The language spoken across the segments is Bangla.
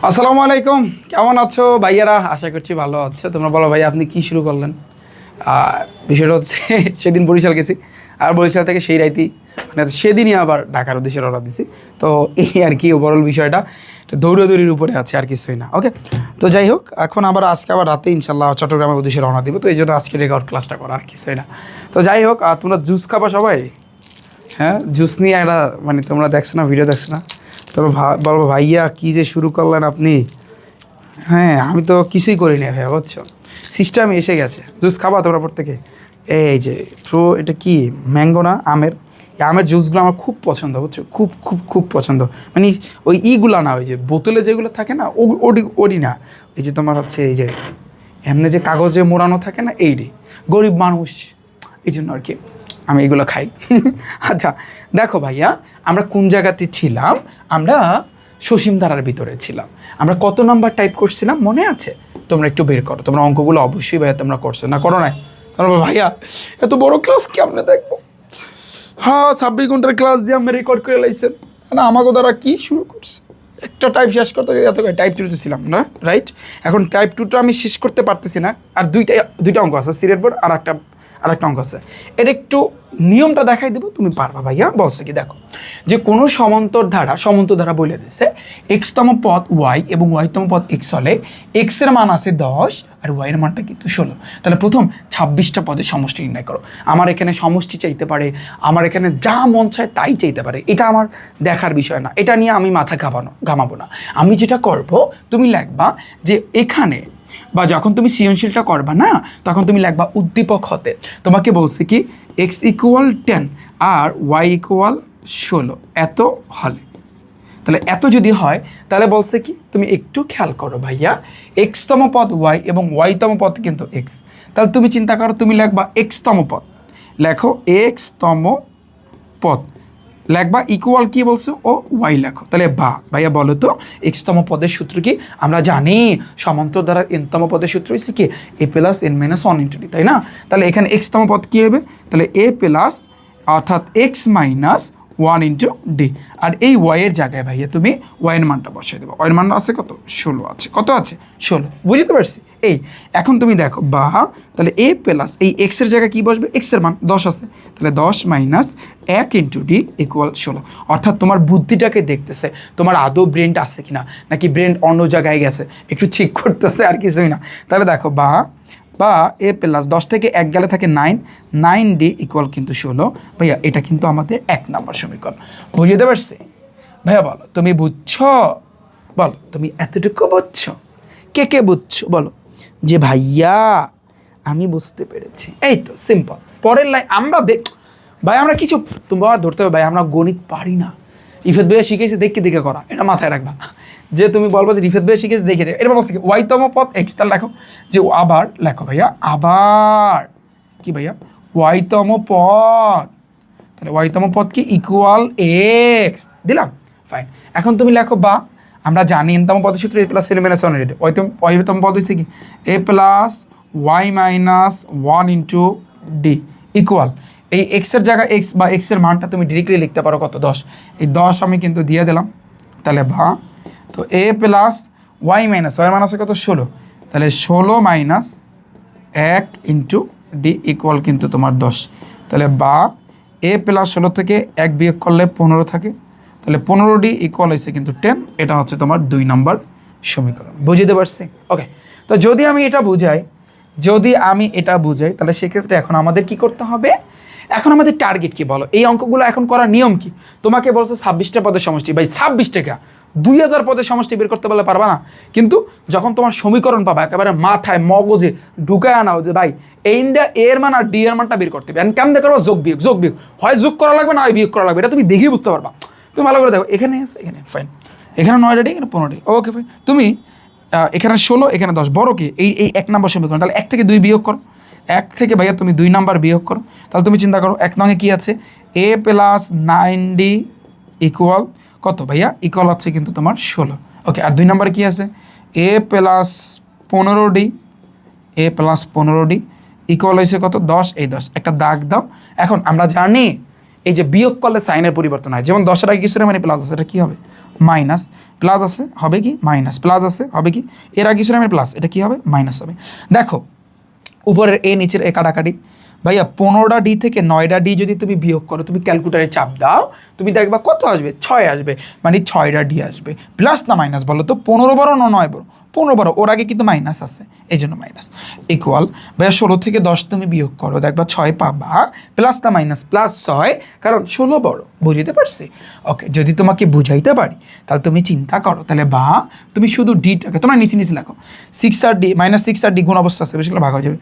আসসালামু আলাইকুম, কেমন আছো ভাইয়ারা? আশা করছি ভালো আছো। তোমরা বলো ভাই, আপনি কি শুরু করলেন? বিষয়টা হচ্ছে সেদিন বরিশাল গেছি, আর বরিশাল থেকে সেই রাইতেই মানে সেদিনই আবার ঢাকার উদ্দেশ্যে রওনা দিছি। তো এই আর কি ওভারঅল বিষয়টা দৌড়াদৌড়ির উপরে আছে, আর কিছুই না। ওকে, তো যাই হোক, এখন আজকে আবার রাতে ইনশাল্লাহ চট্টগ্রামের উদ্দেশ্যে রওনা দিব। তো এই জন্য আজকে রেকর্ড ক্লাসটা করা, আর কিছুই না। তো যাই হোক, আর তোমরা জুস খাবা সবাই? হ্যাঁ, জুস নিয়ে একটা মানে তোমরা দেখছো না, ভিডিও দেখছো না? তবে বলবো ভাইয়া, কী যে শুরু করলেন আপনি। হ্যাঁ, আমি তো কিছুই করিনি ভাইয়া, বুঝছো? সিস্টেমে এসে গেছে। জুস খাবা তোমরা প্রত্যেকে? এই যে এটা কি ম্যাঙ্গো না আমের? এই আমের জুসগুলো আমার খুব পছন্দ, বুঝছো? খুব খুব খুব পছন্দ। মানে ওই ইগুলা না, ওই যে বোতলে যেগুলো থাকে না, ওডি না। এই যে তোমার হচ্ছে এই যে এমনি যে কাগজে মোড়ানো থাকে না, এইটি। গরিব মানুষ, এই জন্য আর কি আমি এগুলো খাই। আচ্ছা, দেখো ভাইয়া, আমরা কোন জায়গাতে ছিলাম? আমরা সসীমধারার ভিতরে ছিলাম। আমরা কত নাম্বার টাইপ করছিলাম মনে আছে? তোমরা একটু বের করো। তোমরা অঙ্কগুলো অবশ্যই ভাইয়া তোমরা করছো না, করো নাই? তোমরা ভাইয়া এত বড় ক্লাস কেমনে দেখবো? হ্যাঁ, 26 ঘন্টার ক্লাস দিয়ে আমি রেকর্ড করে লাইছেন না? আমাকে দ্বারা কি শুরু করছে? একটা টাইপ শেষ করতে এত টাইপ টুতে ছিলাম না, রাইট? এখন টাইপ টুটা আমি শেষ করতে পারতেছি না। আর দুইটা অঙ্ক আছে, সিরিয়াল বোর্ড আর একটা অঙ্ক আছে। এটা একটু নিয়মটা দেখাই দেবো, তুমি পারবা ভাইয়া। বলছে কি, দেখো, যে কোনো সমান্তর ধারা বলে দিছে এক্সতম পদ ওয়াই এবং ওয়াইতম পদ এক্স হলে এক্সের মান আছে 10 আর ওয়াইয়ের মানটা কিন্তু 16। তাহলে প্রথম 26টা পদের সমষ্টি নির্ণয় করো। আমার এখানে সমষ্টি চাইতে পারে, আমার এখানে যা মন চায় তাই চাইতে পারে, এটা আমার দেখার বিষয় না। এটা নিয়ে আমি মাথা ঘামাবো না। আমি যেটা করব, তুমি লিখবা যে এখানে বা যখন তুমি সৃজনশীলটা করবা না, তখন তুমি লিখবা উদ্দীপক হতে তোমাকে বলছে কি x = 10 আর y = 16 এত হলে। তাহলে এত যদি হয়, তাহলে বলছে কি, তুমি একটু খেয়াল করো ভাইয়া, এক্সতম পদ ওয়াই এবং ওয়াইতম পদ কিন্তু এক্স। তাহলে তুমি চিন্তা করো, তুমি লিখবা এক্সতম পদ, লেখো এক্সতম পদ, লেখবা ইকুয়াল কি বলছো ও ওয়াই লেখো। তাহলে ভাইয়া বলো তো, এক্সতম পদের সূত্র কি? আমরা জানি সমান্তর দ্বারা এনতম পদের সূত্র হচ্ছে কি a + n - 1 * d, তাই না? তাহলে এখানে এক্সতম পদ কি হবে? তাহলে a প্লাস অর্থাৎ x - 1 * d। আর এই ওয়াইয়ের জায়গায় ভাইয়া তুমি ওয়াইয়ের মানটা বসাই দেবো। ওয়াইয়ের মান আছে কত? 16 আছে। কত আছে? 16। বুঝতে পারছি? এই এখন তুমি দেখো তাহলে a প্লাস এই এক্সের জায়গায় কি বসবে? এক্সের মান 10 আছে, তাহলে 10 - 1 * d = 16। অর্থাৎ তোমার বুদ্ধিটাকে দেখতেছে, তোমার আদৌ ব্রেনটা আছে কিনা, নাকি ব্রেন অন্য জায়গায় গেছে, একটু ঠিক করতেছে, আর কিছুই না। তাহলে দেখো a প্লাস 10 থেকে 1 গেলে থাকে 9d = কিন্তু 16। ভাইয়া এটা কিন্তু আমাদের 1 নম্বর সমীকরণ। বুঝতে পারছি? ভাইয়া বলো, তুমি বুঝছো? বলো, তুমি এতটুকু বুঝছো? কে বুঝছো বলো যে ভাইয়া আমি বুঝতে পেরেছি? এই তো সিম্পল। পরের লাইন আমরা ভাই আমরা কিছু তোমরা ধরতে হবে ভাই, আমরা গণিত পারি না। ইফেত ভাইয়া শিখেছে দেখে করা, এটা মাথায় রাখবা। যে তুমি বলবো যে রিফেত ভাইয়া শিখেছে দেখে এরপর বলছে কি ওয়াইতম পদ এক্স, তাহলে লেখো যে আবার লেখো ভাইয়া, আবার কি ভাইয়া ওয়াইতম পদ। তাহলে ওয়াইতম পদ কি ইকুয়াল এক্স দিলাম, ফাইন। এখন তুমি লেখো আমরা জানি এনতম পদের সূত্র a + n - 1 * d। ওয়াইতম পদ হচ্ছে কি a + y - 1 * d ইকুয়াল এই এক্সের জায়গায় এক্স বা এক্সের মানটা তুমি ডিরেক্টলি লিখতে পারো কত? 10। এই 10 আমি কিন্তু দিয়ে দিলাম। তাহলে তো a + y - ওয়াইয়ের মান আছে কত? 16। তাহলে 16 - 1 * d = কিন্তু তোমার 10। তাহলে a + 16 থেকে 1 বিয়োগ করলে 15 থাকে, তাহলে 15d = হচ্ছে কিন্তু 10। এটা হচ্ছে তোমার 2 নম্বর সমীকরণ। বুঝতে পারছি? ওকে, তো যদি আমি এটা বুঝাই তাহলে সেক্ষেত্রে এখন আমাদের কি করতে হবে? এখন আমাদের টার্গেট কি বলো? এই অঙ্কগুলো এখন করার নিয়ম কি? তোমাকে বলছে 26টা পদের সমষ্টি, ভাই 26 টাকা 2000 পদের সমষ্টি বের করতে বললে পারবা না। কিন্তু যখন তোমার সমীকরণ পাবা, একেবারে মাথায় মগজে ঢুকায় আনাও যে ভাই এর মান আর ডি এর মানটা বের করতে হবে। কেমন দেখো? যোগ বিয়োগ হয় যোগ করা লাগবে, না হয় বিয়োগ করা লাগবে। এটা তুমি দেখেই বুঝতে পারবা। তুমি ভালো করে দেখো, এখানে আছে, এখানে ফাইন, এখানে 9 এখানে 15, ওকে ফাইন। তুমি এখানে 16 এখানে 10, বড় কি এই 1 নম্বর সমীকরণ। তাহলে 1 থেকে 2 বিয়োগ করো, 1 থেকে ভাইয়া তুমি 2 নাম্বার বিয়োগ করো। তাহলে তুমি চিন্তা করো 1 নঙে কি আছে? a + 9d = কত ভাইয়া? ইকুয়াল হচ্ছে কিন্তু তোমার 16। ওকে, আর 2 নাম্বারে কি আছে? a + 15d = হয়েছে কত? 10। এই 10 একটা দাগ দাও। এখন আমরা জানি এই যে বিয়োগ করলে সাইনের পরিবর্তন হয়, যেমন 10-এর আগে কিছুর মানে প্লাস আছে, এটা কী হবে মাইনাস, প্লাস আছে হবে কি মাইনাস, প্লাস আছে হবে কি এর আগে কিছুর মানে প্লাস, এটা কী হবে মাইনাস হবে। দেখো উপরের এ নিচের এ কাটাকাটি, ভাইয়া 15টা ডি থেকে 9টা ডি যদি তুমি বিয়োগ করো, তুমি ক্যালকুলেটারে চাপ দাও, তুমি দেখবা কত আসবে 6 আসবে, মানে 6টা ডি আসবে। প্লাস না মাইনাস বলো তো, 15 বড় না 9 বড়? 15 বড়, ওর আগে কিন্তু মাইনাস আছে এই জন্য মাইনাস। ইকুয়াল ভাইয়া 16 থেকে 10 তুমি বিয়োগ করো, দেখবা 6 পাবা, প্লাস না মাইনাস প্লাস 6, কারণ 16 বড়, বুঝতে পারছি? ওকে, যদি তোমাকে বুঝাইতে পারি তাহলে তুমি চিন্তা করো, তাহলে বা তুমি শুধু ডিটাকে তোমার নিচে নিচে রাখো, 6 আর ডি মাইনাস 6 আর ডি গুণ অবস্থা আছে, বেশি ভাগ হয়ে যাবে,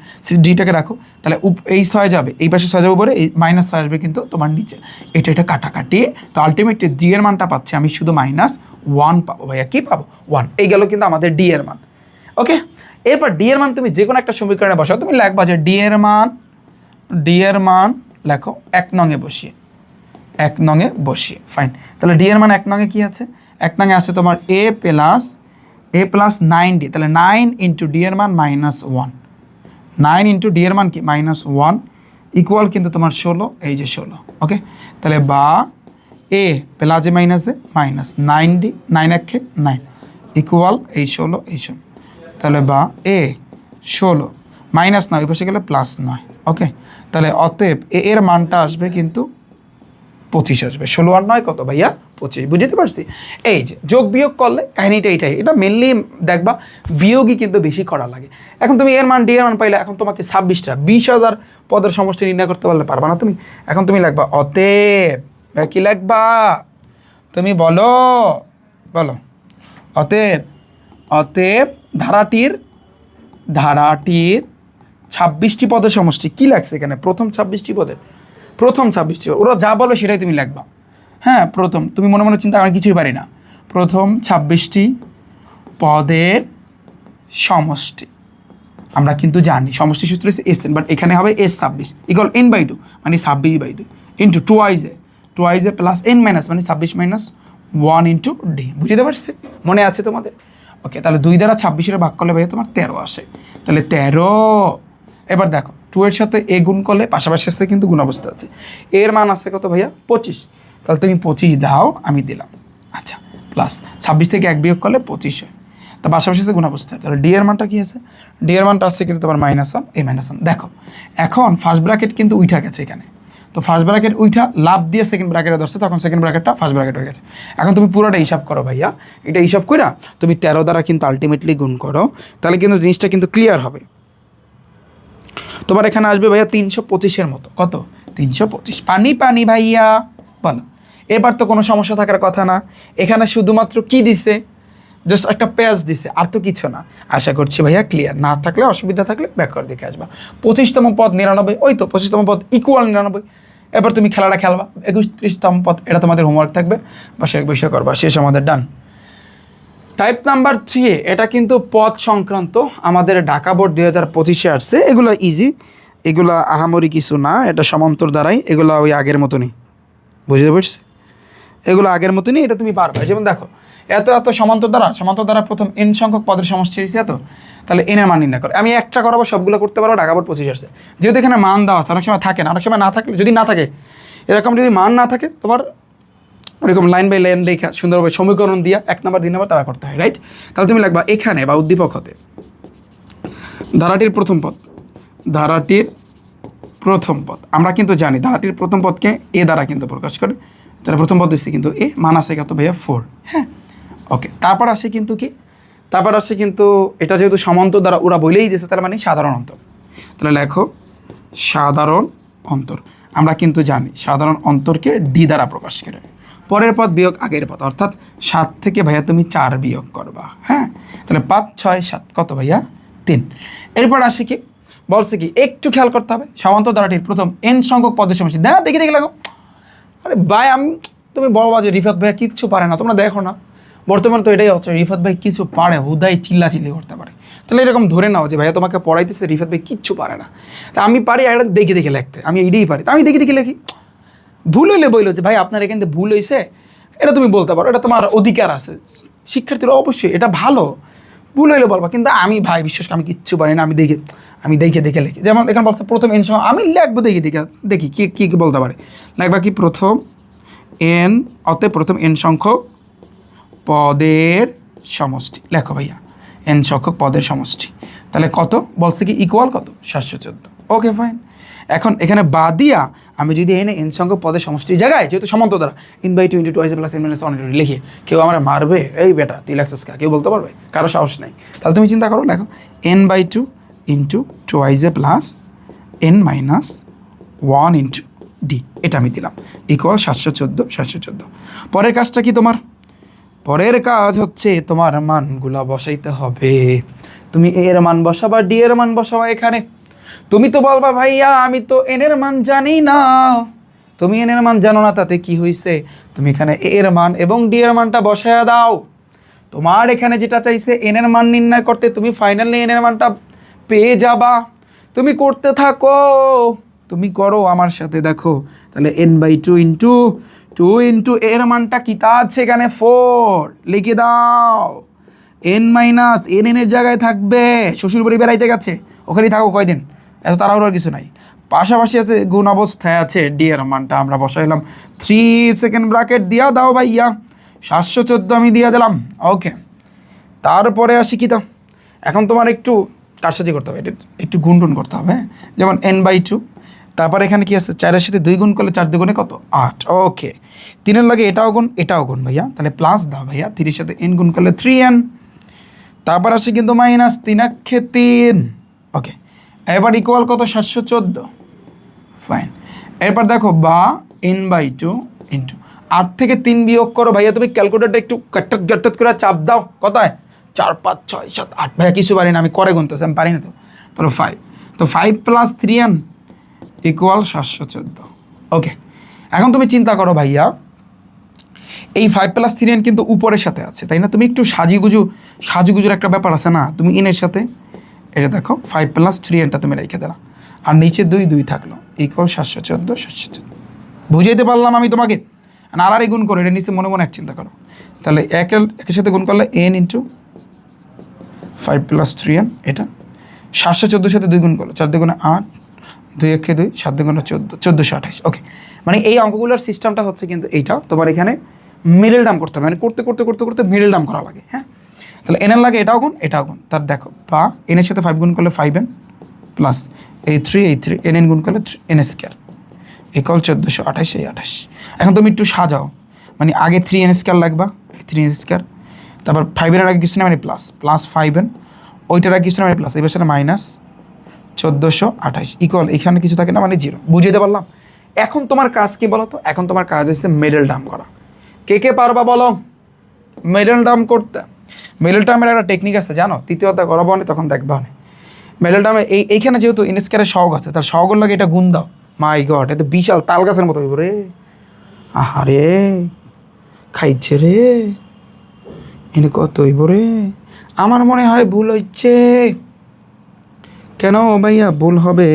ডিটাকে রাখো, তাহলে এই 6 যাবে এই পাশে, 6 যাবে উপরে, এই মাইনাস 6 আসবে কিন্তু তোমার নিচে, এটা কাটাকাটি, তো আলটিমেটলি ডি এর মানটা পাচ্ছি আমি শুধু -1 পাবো। ভাইয়া কী পাবো 1, এই গেল কিন্তু আমাদের ডি এর মান। ওকে, এরপর ডি এর মান তুমি যে কোনো একটা সমীকরণে বসাও, তুমি লিখবা যে ডি এর মান লেখো 1 নঙে বসিয়ে, 1 নঙে বসিয়ে, ফাইন। তাহলে ডি এর মান 1 নঙে কী আছে, 1 নঙে আছে তোমার a প্লাস 9d, তাহলে 9 ইন্টু ডি এর মান -1, 9 ইন্টু ডি এর মান কি -1 ইকুয়াল কিন্তু তোমার 16, এই যে 16। ওকে, তাহলে বা এ প্লাসে মাইনাসে মাইনাস 9d, 9 একে 9 ইকুয়াল এই 16 এই 16, তাহলে বা এ 16 মাইনাস 9 ওই পাশে গেলে +9। ওকে, তাহলে অতএব এ এর মানটা আসবে কিন্তু 25 আসবে। 16 আর 9 কত ভাইয়া 25, বুঝতে পারছি? এই যে যোগ বিয়োগ করলে কাহিনিটা এইটাই, এটা মেনলি দেখবা বিয়োগই কিন্তু বেশি করা লাগে। এখন তুমি এর মান ডি এর মান পাইলে, এখন তোমাকে 26টা 20,000 পদের সমষ্টি নির্ণয় করতে পারলে পারবা না তুমি। এখন তুমি লিখবা অতএব, কি লিখবা তুমি বলো অতএব ধারাটির 26টি পদের সমষ্টি, কি লাগছে এখানে প্রথম 26টি পদের, ওরা যা বলবে সেটাই তুমি লিখবা। হ্যাঁ, প্রথম তুমি মনে মনে চিন্তা আমি কিছুই পারি না, প্রথম 26টি পদের সমষ্টি, আমরা কিন্তু জানি সমষ্টি সূত্র হচ্ছে SN, বাট এখানে হবে S26 ইকুয়াল n/2, মানে 26/2 ইন্টু টুয়াইজে প্লাস n মাইনাস, মানে 26 - 1 ইন্টু ডি, বুঝতে পারছি? মনে আছে তোমাদের? ওকে, তাহলে 2 দ্বারা 26 ভাগ করলে ভাইয়া তোমার 13 আসে, তাহলে 13। এবার দেখো 2 এর সাথে এ গুণ করলে পাশাপাশি আসছে কিন্তু গুণ অবস্থা আছে, এর মান আছে কত ভাইয়া 25, তাহলে তুমি 25 দাও, আমি দিলাম। আচ্ছা, প্লাস 26 থেকে 1 বিয়োগ করলে 25 হয়, তা পাশাপাশি আছে গুণ অবস্থা। তাহলে ডি এর মানটা কি আছে, ডি এর মানটা আসছে কিন্তু তোমার -1, এই -1। দেখো এখন ফার্স্ট ব্র্যাকেট কিন্তু উঠা গেছে এখানে, তো ফার্স্ট ব্র্যাকেট উইঠা লাভ দিয়ে সেকেন্ড ব্র্যাকেটে ধরছে, তখন সেকেন্ড ব্র্যাকেটটা ফার্স্ট ব্র্যাকেট হয়ে গেছে। এখন তুমি পুরোটা হিসাব করো ভাইয়া, এটা হিসাব কইরা তুমি 13 দ্বারা কিন্তু আলটিমেটলি গুণ করো, তাহলে কিন্তু জিনিসটা কিন্তু ক্লিয়ার হবে। তোমার এখানে আসবে ভাইয়া 325-এর মতো, কত 325। পানি ভাইয়া বলো, এবার তো কোনো সমস্যা থাকার কথা না, এখানে শুধুমাত্র কি দিছে, জাস্ট একটা পেঁয়াজ দিছে, আর তো কিছু না। আশা করছি ভাইয়া ক্লিয়ার, না থাকলে অসুবিধা থাকলে ব্যাকওয়ার্ড দেখে আসবা। 25তম পদ 99, ওই তো 25তম পদ ইকুয়াল 99। এবার তুমি খেলাটা খেলবা, 31তম পদ, এটা তোমাদের হোমওয়ার্ক থাকবে, বসে করবা, শেষ আমাদের ডান। টাইপ নাম্বার 3, এটা কিন্তু পদ সংক্রান্ত, আমাদের ঢাকা বোর্ড 2025-এ আসছে। এগুলো ইজি, এগুলো আহামরি কিছু না, এটা সমান্তর দ্বারাই, এগুলো ওই আগের মতনই, বুঝতে পারছি? এগুলো আগের মতনই, এটা তুমি পারবে। যেমন দেখো এত সমান্তর দ্বারা প্রথম n সংখ্যক পদের সমষ্টি হয়েছে এত, তাহলে n এর মান নির্ণয় করে। আমি একটা করাবো, সবগুলো করতে পারবো, ঢাকা বোর্ড 25 আসছে। যেহেতু এখানে মান দেওয়া আছে, অনেক সময় থাকে না, অনেক সময় না থাকলে, যদি না থাকে এরকম, যদি মান না থাকে তোমার এরকম লাইন বাই লাইন লেখা সুন্দরভাবে সমীকরণ দিয়া 1 নাম্বার 2 নাম্বার তারা করতে হয়, রাইট? তাহলে তুমি লিখবা এখানে বা উদ্দীপক হতে ধারাটির প্রথম পদ, আমরা কিন্তু জানি ধারাটির প্রথম পদকে এ দ্বারা কিন্তু প্রকাশ করে, তাহলে প্রথম পদ দিচ্ছে কিন্তু এ, মান আছে কত ভাইয়া 4। হ্যাঁ, ওকে, তারপর আসে কিন্তু এটা যেহেতু সমান্তর দ্বারা ওরা বলেই দিয়েছে, তার মানে সাধারণ অন্তর। তাহলে লেখো সাধারণ অন্তর, আমরা কিন্তু জানি সাধারণ অন্তরকে ডি দ্বারা প্রকাশ করে। পরের পদ বিয়োগ আগের পদ, অর্থাৎ 7 থেকে ভাইয়া তুমি 4 বিয়োগ করবা। হ্যাঁ, তাহলে 5, 6, 7 কত ভাইয়া 3। এরপর আসে কি বলছে, কি একটু খেয়াল করতে হবে, সমান্তর ধারাটির প্রথম n সংখ্যক পদের সমষ্টি। দেখে লাগো, আরে ভাই তুমি বলবা যে রিফাত ভাইয়া কিচ্ছু পারে না, তোমরা দেখো না বর্তমান তো এটাই হচ্ছে, রিফাত ভাই কিছু পারে, হুদাই চিল্লাচিল্লি করতে পারে। তাহলে এরকম ধরে নাও যে ভাইয়া তোমাকে পড়াইতেছে, রিফাত ভাই কিচ্ছু পারে না, তা আমি পারি এটা দেখে লিখতে, আমি এইটাই পারি, তা আমি দেখে লিখি। ভুল হইলে বইলো যে ভাই আপনার এখান থেকে ভুল হয়েছে, এটা তুমি বলতে পারো, এটা তোমার অধিকার আছে। শিক্ষার্থীরা অবশ্যই এটা ভালো, ভুল হইলে বলবা, কিন্তু আমি ভাই বিশ্বাস আমি কিচ্ছু পারি না, আমি দেখে লিখি। যেমন এখানে বলছে প্রথম এন সংখ্যক, আমি লিখবো দেখি কি বলতে পারে। লিখবা কি প্রথম এন, অতএব প্রথম এন সংখ্যক পদের সমষ্টি। লেখো ভাইয়া এন সংখ্যক পদের সমষ্টি। তাহলে কত বলছে কি ইকুয়াল কত 714। Okay fine. এখন এখানে বাদ দিয়া আমি যদি এন সংখ্যক পদের সমষ্টির জায়গায় যেহেতু সমান্তর দ্বারা n/2 × 2i + n - 1 লিখে কেউ আমরা মারবে এই বেটা তুই লেখছিস কা, কেউ বলতে পারবে? কারো সাহস নাই। তাহলে তুমি চিন্তা করো, লেখো n/2 × 2i + n - 1 × d, এটা আমি দিলাম ইকুয়াল 714। পরের কাজটা কি তোমার? পরের কাজ হচ্ছে তোমার মানগুলো বসাইতে হবে। তুমি এ এর মান বসাবা, ডি এর মান বসাবা। এখানে তুমি তো বলবা ভাইয়া আমি তো এন এর মান জানি না। তুমি এন এর মান জানো না, তাতে কি হয়েছে? তুমি এখানে এ এর মান এবং ডি এর মানটা বসায়া দাও। তোমার এখানে যেটা চাইছে এন এর মান নির্ণয় করতে, তুমি ফাইনালি এন এর মানটা পেয়ে যাবা। তুমি করতে থাকো, তুমি করো আমার সাথে। দেখো তাহলে n/2 × 2 × এর মানটা কি তা আছে এখানে 4 লিখে দাও। n - n এর জায়গায় থাকবে, শ্বশুর বাড়ি বেড়াইতে গেছে ওখানেই থাকো কয়দিন, এত তাড়াহুড়োর কিছু নাই। পাশাপাশি আছে গুণ অবস্থায় আছে ডি এর মানটা আমরা বসাইলাম। 3 সেকেন্ড ব্র্যাকেট দিয়া দাও ভাইয়া, 714 আমি দিয়ে দিলাম। ওকে, তারপরে আসি কি তা, এখন তোমার একটু কারসাজি করতে হবে, একটু গুণটুন করতে হবে। যেমন n/2, তারপর এখানে কি আছে 4-এর সাথে 2 গুণ করলে 4 2 কত 8। ওকে, 3-এর লাগে এটাও গুণ ভাইয়া, তাহলে প্লাস দাও ভাইয়া। 3-এর সাথে n গুণ করলে 3n, তারপর আসে কিন্তু -3 ওকে, এবার ইকুয়াল কত 714। ফাইন। এরপর দেখো বা n/2 × 8 থেকে 3 বিয়োগ করো ভাইয়া। তুমি ক্যালকুলেটরটা একটু গাট্টাত করে চাপ দাও। কত হয়? 4 5 6 7 8। ভাইয়া কিছু পারি না, আমি করে গুনতেছি, আমি পারি না তো। তাহলে 5, তো 5 + 3n ইকুয়াল 714। ওকে, এখন তুমি চিন্তা করো ভাইয়া, এই 5 + 3n কিন্তু উপরের সাথে আছে, তাই না? তুমি একটু সাজুগুজুর একটা ব্যাপার আছে না? তুমি এনের সাথে এটা দেখো 5 + 3nটা তুমি রেখে দিলা, আর নিচে 2 থাকলো ইকুয়াল 714। বুঝাইতে পারলাম আমি তোমাকে? আর গুণ করো, এটা নিচে মনে এক চিন্তা করো। তাহলে একের সাথে গুণ করলে n × 5 + 3n, এটা 714 সাথে 2 গুণ করলো, 4 2 8, 2 1 2, 7 2 14, 1428। ওকে, মানে এই অঙ্কগুলোর সিস্টেমটা হচ্ছে কিন্তু এইটা। তোমার এখানে মিডল টার্ম করতে হবে, মানে করতে মিডল টার্ম করা লাগে। হ্যাঁ, তাহলে এনের লাগে এটাও গুণ তার দেখো বা এনের সাথে 5 গুণ করলে 5n প্লাস এই 3 nn গুণ করলে n² ইকুয়াল 1428, এই 28। এখন তুমি একটু সাজাও, মানে আগে 3n² লাগবা, এই 3n², তারপর 5-এর আগে কিছু না মানে প্লাস 5n, ওইটার আগে কিছু না মানে প্লাস, এবার সেটা -1428 ইকুয়াল এখানে কিছু থাকে না মানে 0। বুঝিয়ে পারলাম? এখন তোমার কাজ কি বলো তো? এখন তোমার কাজ হচ্ছে মিডল টার্ম করা। কে পারবা বলো মিডল টার্ম করতে? মিডল টার্মের একটা টেকনিক আছে জানো? তৃতীয়তা করাবো না, তখন দেখবা না। মিডল টার্মে এইখানে যেহেতু n² সহগ আছে, তার সহগের লাগে এটা গুণ দাও। মাই গড, এটা বিশাল তাল গাছের মতো হইব রে। আহারে খাইছে রে, এনে কত হইব রে। আমার মনে হয় ভুল হচ্ছে। কেন ভাইয়া ভুল হবে?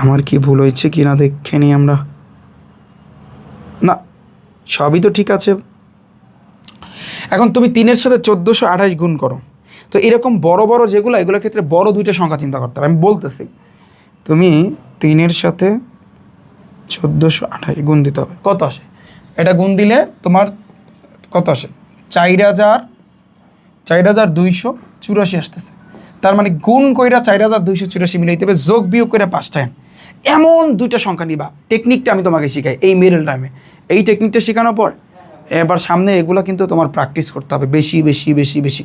আমার কি ভুল হয়েছে কি না দেখে নি আমরা। না, সবই তো ঠিক আছে। এখন তুমি 3-এর সাথে 1428 গুণ করো। তো এরকম বড় যেগুলো, এগুলোর ক্ষেত্রে বড় 2টা সংখ্যা চিন্তা করতে হবে। আমি বলতেছি, তুমি 3-এর সাথে 1428 গুণ দিতে হবে। কত আসে? এটা গুণ দিলে তোমার কত আসে? 4284 আসতেছে। তার মানে গুণ কইরা 4284 মিলাইতে হবে, যোগ বিয়োগ করে 5টা এমন 2টা সংখ্যা নিবা। টেকনিকটা আমি তোমাকে শিখাই এই মিডল টার্মে। এই টেকনিকটা শেখানোর পর এবার সামনে এগুলো কিন্তু তোমার প্র্যাকটিস করতে হবে বেশি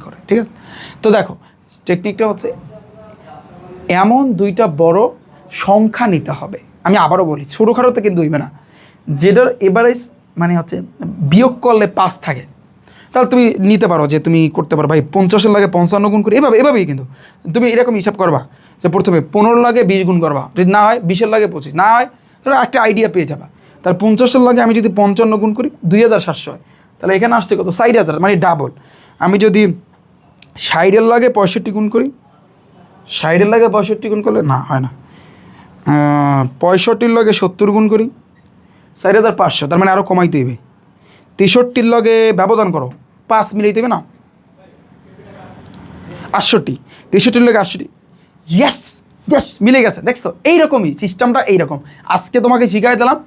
করে, ঠিক আছে? তো দেখো টেকনিকটা হচ্ছে এমন 2টা বড় সংখ্যা নিতে হবে। আমি আবারও বলি, ছোটোখাটোতে কিন্তু হইবে না, যেটার এভারেজ মানে হচ্ছে বিয়োগ করলে 5 থাকে। তাহলে তুমি নিতে পারো যে তুমি করতে পারো ভাই 50-এর লাগে 55 গুণ করে, এভাবেই কিন্তু তুমি এরকম হিসাব করবা যে প্রথমে 15 লাগে 20 গুণ করবা, যদি না হয় 20-এর লাগে 25, না হয় তাহলে একটা আইডিয়া পেয়ে যাবা। তাহলে 50-এর লাগে আমি যদি 55 গুণ করি 2700 হয়, তাহলে এখানে আসছে কত? 4000, মানে ডাবল। আমি যদি 60-এর লাগে 65 গুণ করি, 60-এর লাগে 65 গুণ করলে না হয় না, 65-র লগে 70 গুণ করি 4500, তার মানে আরও কমাইতে হইবে। 63-র লগে ব্যবধান করো 5 মিলাইতে হবে না, 68, 63 লোক 68, ইয়েস ইয়েস মিলে গেছে। দেখছো এইরকমই সিস্টেমটা এইরকম, আজকে তোমাকে শিখাই দিলাম।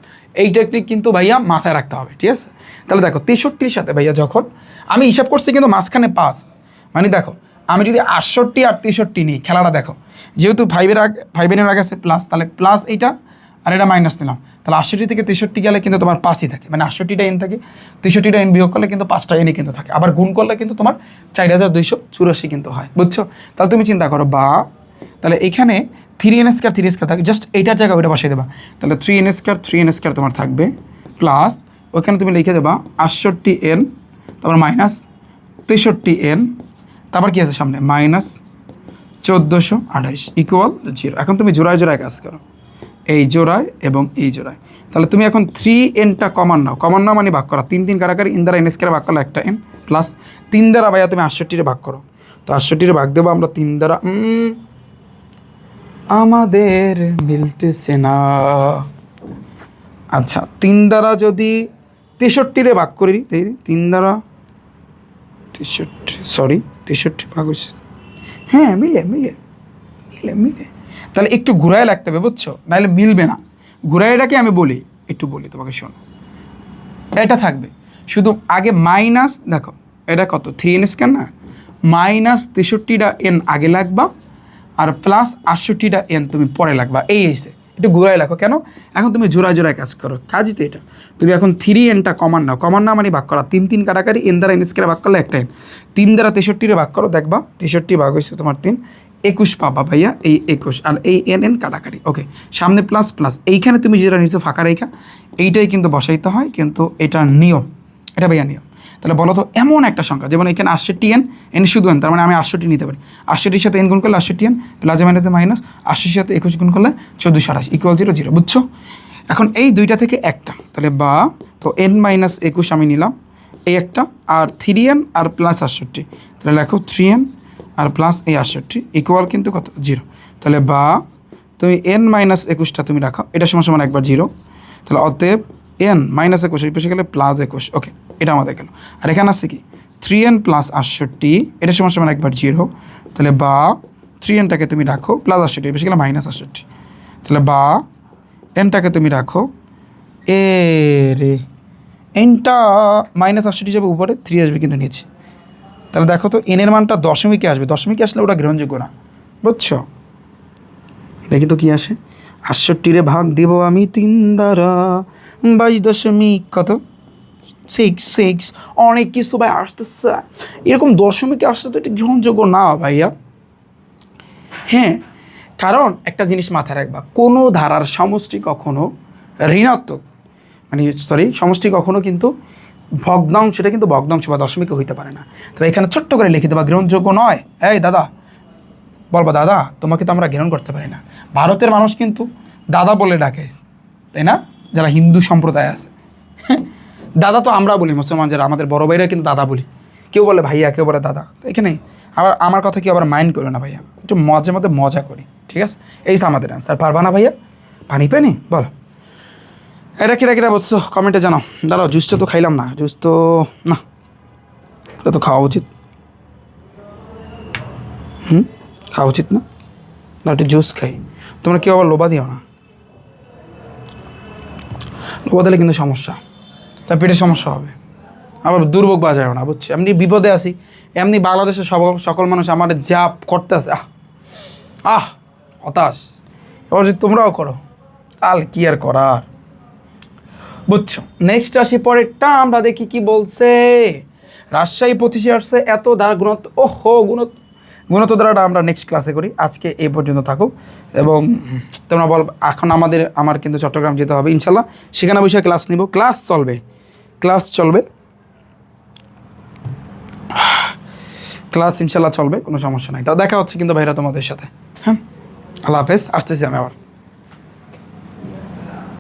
এই টেকনিক কিন্তু ভাইয়া মাথায় রাখতে হবে, ঠিক আছে? তাহলে দেখো 63-র সাথে ভাইয়া যখন আমি হিসাব করছি কিন্তু মাঝখানে 5, মানে দেখো আমি যদি 68 আর 63 নিই, খেলাটা দেখো, যেহেতু 5-এর আগে আছে প্লাস, তাহলে প্লাস এইটা আর এটা মাইনাস নিলাম, তাহলে 68 থেকে 63 গেলে কিন্তু তোমার 5ই থাকে, মানে 68টা এন থাকে, 63টা এন বিয়োগ করলে কিন্তু 5টা এনই কিন্তু থাকে, আবার গুণ করলে কিন্তু তোমার 4284 কিন্তু হয়, বুঝছো? তাহলে তুমি চিন্তা করো, বা তাহলে এখানে 3n² থাকে, জাস্ট এইটার জায়গায় ওইটা বসাই দেবা, তাহলে 3n² তোমার থাকবে, প্লাস ওইখানে তুমি লিখে দেবা 68n, তারপর মাইনাস 63n, তারপর কি আছে সামনে মাইনাস 1428 ইকুয়াল 0। এখন তুমি জোড়ায় জোড়ায় কাজ করো, এই জোড়ায় এবং এই জোড়ায়। তাহলে তুমি এখন 3nটা কমন নাও, মানে ভাগ করা, 3 কারাকারি, ইন দ্বারা n² ভাগ করলে একটা n, প্লাস 3 দ্বারা ভাইয়া তুমি 68 ভাগ করো, তো 68 ভাগ দেবো আমরা 3 দ্বারা, আমাদের মিলতেছে না। আচ্ছা 3 দ্বারা যদি 63 ভাগ করি, 3 দ্বারা 63 ভাগ হয়েছে, হ্যাঁ মিলে। তাহলে একটু ঘুরায় লাগতে হবে, বুঝছো? নাহলে মিলবে না। ঘুরাইটাকে আমি বলি, একটু বলি তোমাকে, শোনো। এটা থাকবে শুধু আগে মাইনাস, দেখো এটা কত 3n² না, মাইনাস 63টা n আগে লাগবা, আর প্লাস 68টা n তুমি পরে লাগবা, এই হয়েছে। একটু ঘুরাই রাখো, কেন? এখন তুমি জোড়ায় জোড়ায় কাজ করো, কাজই তো এটা। তুমি এখন 3nটা কমান নাও, মানে ভাগ করা, 3 কাটাকারি, n দ্বারা n² ভাগ করলে একটা n, 3 দ্বারা 63 ভাগ করো, দেখবা 63 ভাগ হয়েছে তোমার 3, 21 পাবা ভাইয়া, এই 21, আর এই n কাটাকাটি, ওকে, সামনে প্লাস প্লাস, এইখানে তুমি যেটা নিচে ফাঁকা রেখা, এইটাই কিন্তু বসাইতে হয়, কিন্তু এটা নিয়ম, এটা ভাইয়া নিয়ম। তাহলে বলো তো এমন একটা সংখ্যা, যেমন এখানে 68n, n শুধু n, তার মানে আমি 68 নিতে পারি, 68-র সাথে n গুণ করলে 68n, প্লাসে মাইনাসে মাইনাস, 80-র সাথে 21 গুণ করলে 1428 ইকুয়াল 0 0, বুঝছো? এখন এই দুইটা থেকে একটা, তাহলে বা তো n-21 আমি নিলাম, এই একটা, আর 3n আর প্লাস 68, তাহলে লেখো 3n আর প্লাস এই 68 ইকুয়াল কিন্তু কত 0। তাহলে বা তুমি n-21টা তুমি রাখো, এটা সমান একবার 0, তাহলে অতএব n-21 এই পাশে গেলে প্লাস 21, ওকে, এটা আমাদের গেল। আর এখানে আছে কি 3n প্লাস 68, এটা সমান একবার 0, তাহলে বা 3nটাকে তুমি রাখো, প্লাস 68 এই পাশে গেলে মাইনাস 68, তাহলে বা nটাকে তুমি রাখো, এ রে nটা মাইনাস 68 যাবে উপরে, 3 আসবে কিন্তু নিচে। তাহলে দেখো তো n এর মানটা দশমিকে আসবে, দশমিকে আসলে ওটা গ্রহণযোগ্য না, বুঝছো? দেখি তো কি আসে, 68 ভাগ দেব আমি 3 দ্বারা, 22 কত 6, অনেক কিছু ভাই আসতেছে, এরকম দশমিকে আসতে তো এটা গ্রহণযোগ্য না ভাইয়া। হ্যাঁ, কারণ একটা জিনিস মাথায় রাখবা, কোনো ধারার সমষ্টি কখনো ঋণাত্মক, মানে সমষ্টি কখনো কিন্তু ভগ্নাংশ, সেটা কিন্তু ভগ্নাংশ বা দশমিকে হইতে পারে না। তাহলে এখানে ছোট্ট করে লিখে দেবা গ্রহণযোগ্য নয়। এই দাদা বলবা, দাদা তোমাকে তো আমরা গ্রহণ করতে পারি না। ভারতের মানুষ কিন্তু দাদা বলে ডাকে, তাই না? যারা হিন্দু সম্প্রদায় আছে, দাদা তো আমরা বলি, মুসলমান যারা আমাদের বড় ভাইরা কিন্তু দাদা বলি, কেউ বলে ভাইয়া, কেউ বলে দাদা। তো এখানে আবার আমার কথা কি আবার মাইন্ড করো না ভাইয়া, একটু মজার মধ্যে মজা করি, ঠিক আছে? এই আমাদের অ্যান্সার। পারবা না ভাইয়া? পানি পেনি বলো, এটা কিরা বলছো কমেন্টে জানাও। দাঁড়াও, জুসটা তো খাইলাম না, জুস তো না, এটা তো খাওয়া উচিত, খাওয়া উচিত না? না একটু জুস খাই। তোমরা কেউ আবার লোভা দিও না, লোভা দিলে কিন্তু সমস্যা, তার পেটে সমস্যা হবে, আবার দুর্ভোগ বাজায় না, বুঝছি? এমনি বিপদে আছি, এমনি বাংলাদেশের সকল মানুষ আমার যা করতে আছে, হতাশ। এবার যদি তোমরাও করো তাহলে কি আর করার, বুঝছো? নেক্সট আসি পরেরটা, আমরা দেখি কি বলছে। রাজশাহী 25 আসছে, এত দ্বারা গুণত, গুণত দ্বারাটা আমরা নেক্সট ক্লাসে করি। আজকে এই পর্যন্ত থাকুক, এবং তোমরা বল, এখন আমার কিন্তু চট্টগ্রাম যেতে হবে ইনশাল্লাহ, সেখানে বিষয়ে ক্লাস নিব, ক্লাস চলবে, ক্লাস ইনশাল্লাহ চলবে, কোনো সমস্যা নাই। তাও দেখা হচ্ছে কিন্তু ভাইরা তোমাদের সাথে। হ্যাঁ, আল্লাহ হাফেজ, আসতেছি আমি আবার।